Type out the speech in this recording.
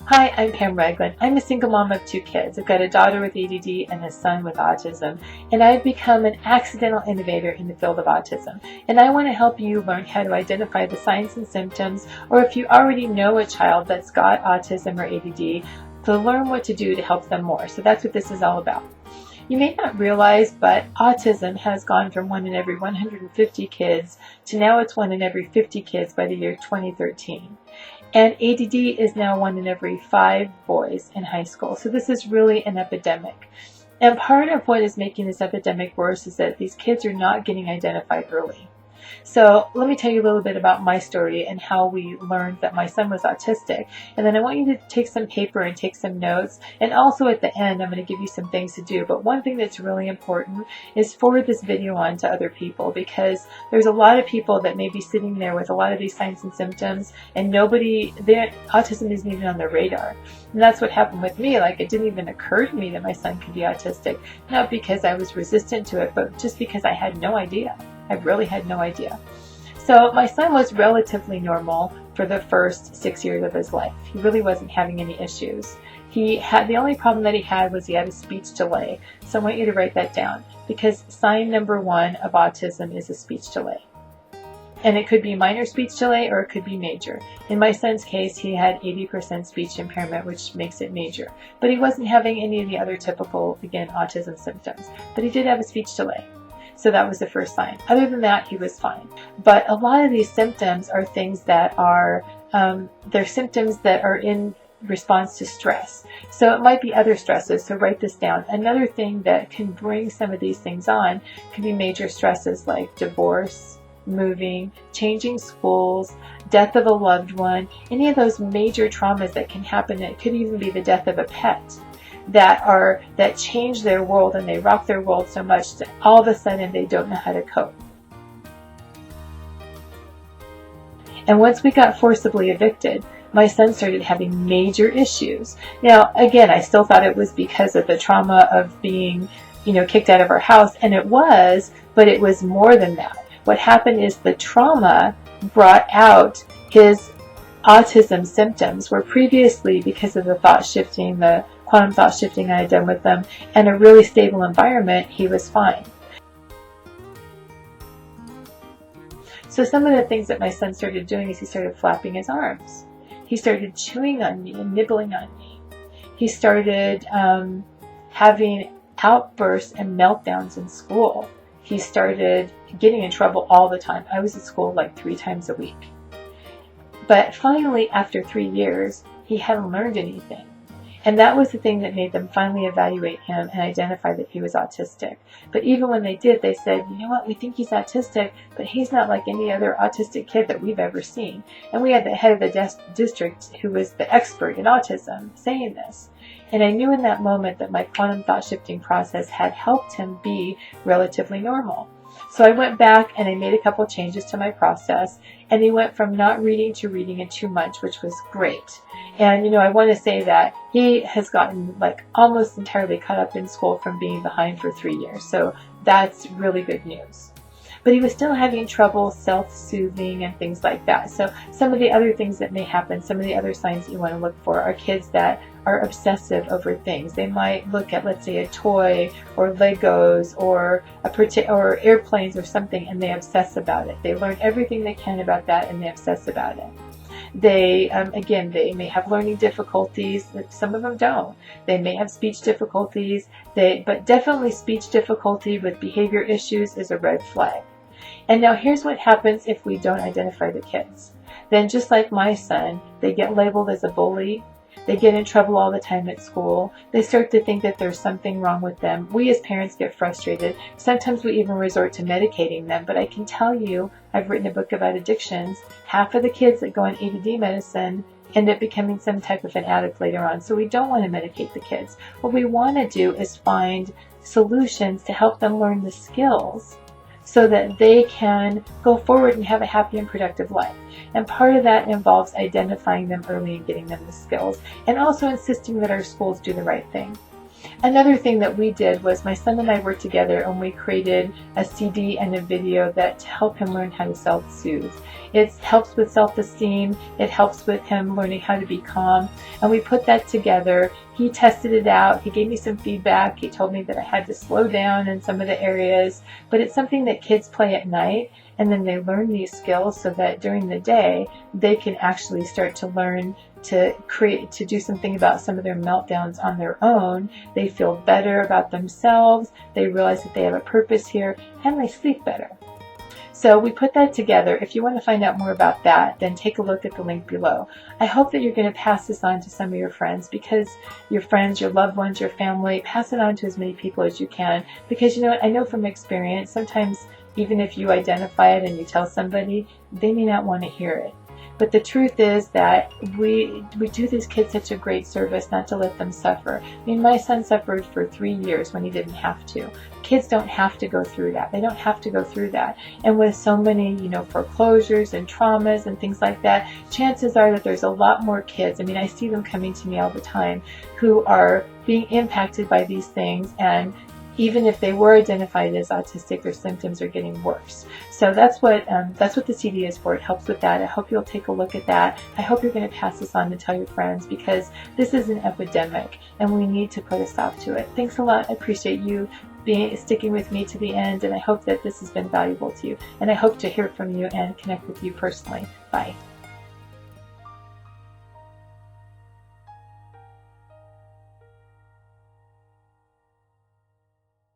Hi, I'm Pam Ragland. I'm a single mom of 2 kids. I've got a daughter with ADD and a son with autism, and I've become an accidental innovator in the field of autism. And I want to help you learn how to identify the signs and symptoms, or if you already know a child that's got autism or ADD, to learn what to do to help them more. So that's what this is all about. You may not realize, but autism has gone from 1 in every 150 kids to now it's 1 in every 50 kids by the year 2013. And ADD is now 1 in every 5 boys in high school. So this is really an epidemic. And part of what is making this epidemic worse is that these kids are not getting identified early. So let me tell you a little bit about my story and how we learned that my son was autistic. And then I want you to take some paper and take some notes. And also at the end, I'm going to give you some things to do. But one thing that's really important is forward this video on to other people, because there's a lot of people that may be sitting there with a lot of these signs and symptoms, and autism isn't even on their radar. And that's what happened with me. Like, it didn't even occur to me that my son could be autistic, not because I was resistant to it, but just because I had no idea. I really had no idea. So my son was relatively normal for the first 6 years of his life. He really wasn't having any issues. The only problem that he had was he had a speech delay. So I want you to write that down, because sign number 1 of autism is a speech delay. And it could be minor speech delay or it could be major. In my son's case, he had 80% speech impairment, which makes it major. But he wasn't having any of the other typical, again, autism symptoms. But he did have a speech delay. So that was the first sign. Other than that, he was fine. But a lot of these symptoms are things that are, they're symptoms that are in response to stress. So it might be other stresses, so write this down. Another thing that can bring some of these things on can be major stresses like divorce, moving, changing schools, death of a loved one, any of those major traumas that can happen. It could even be the death of a pet. That change their world, and they rock their world so much that all of a sudden they don't know how to cope. And once we got forcibly evicted, my son started having major issues. Now, again, I still thought it was because of the trauma of being, kicked out of our house, and it was, but it was more than that. What happened is the trauma brought out his autism symptoms, where previously, because of the quantum thought shifting I had done with them and a really stable environment, he was fine. So some of the things that my son started doing is he started flapping his arms. He started chewing on me and nibbling on me. He started having outbursts and meltdowns in school. He started getting in trouble all the time. I was at school like 3 times a week. But finally, after 3 years, he hadn't learned anything. And that was the thing that made them finally evaluate him and identify that he was autistic. But even when they did, they said, you know what, we think he's autistic, but he's not like any other autistic kid that we've ever seen. And we had the head of the district, who was the expert in autism, saying this. And I knew in that moment that my quantum thought shifting process had helped him be relatively normal. So I went back and I made a couple changes to my process, and he went from not reading to reading and too much, which was great. And, I want to say that he has gotten almost entirely caught up in school from being behind for 3 years. So that's really good news. But he was still having trouble self-soothing and things like that. So some of the other things that may happen, some of the other signs that you want to look for are kids that are obsessive over things. They might look at, let's say, a toy or Legos or airplanes or something, and they obsess about it. They learn everything they can about that, and they obsess about it. They may have learning difficulties. Some of them don't. They may have speech difficulties. But definitely speech difficulty with behavior issues is a red flag. And now here's what happens if we don't identify the kids. Then, just like my son, they get labeled as a bully. They get in trouble all the time at school. They start to think that there's something wrong with them. We as parents get frustrated. Sometimes we even resort to medicating them. But I can tell you, I've written a book about addictions. Half of the kids that go on ADD medicine end up becoming some type of an addict later on. So we don't want to medicate the kids. What we want to do is find solutions to help them learn the skills so that they can go forward and have a happy and productive life. And part of that involves identifying them early and getting them the skills, and also insisting that our schools do the right thing. Another thing that we did was my son and I worked together and we created a CD and a video that help him learn how to self-soothe. It helps with self-esteem, it helps with him learning how to be calm, and we put that together. He tested it out, he gave me some feedback, he told me that I had to slow down in some of the areas, but it's something that kids play at night, and then they learn these skills so that during the day they can actually start to learn to do something about some of their meltdowns on their own. They feel better about themselves, they realize that they have a purpose here, and they sleep better. So we put that together. If you want to find out more about that, then take a look at the link below. I hope that you're going to pass this on to some of your friends, because your friends, your loved ones, your family, pass it on to as many people as you can, because you know what, I know from experience, sometimes even if you identify it and you tell somebody, they may not want to hear it. But the truth is that we do these kids such a great service not to let them suffer. I mean, my son suffered for 3 years when he didn't have to. Kids don't have to go through that. They don't have to go through that. And with so many, you know, foreclosures and traumas and things like that, chances are that there's a lot more kids. I mean, I see them coming to me all the time who are being impacted by these things, and even if they were identified as autistic, their symptoms are getting worse. So that's what the CD is for. It helps with that. I hope you'll take a look at that. I hope you're going to pass this on to tell your friends, because this is an epidemic and we need to put a stop to it. Thanks a lot. I appreciate you sticking with me to the end, and I hope that this has been valuable to you. And I hope to hear from you and connect with you personally. Bye.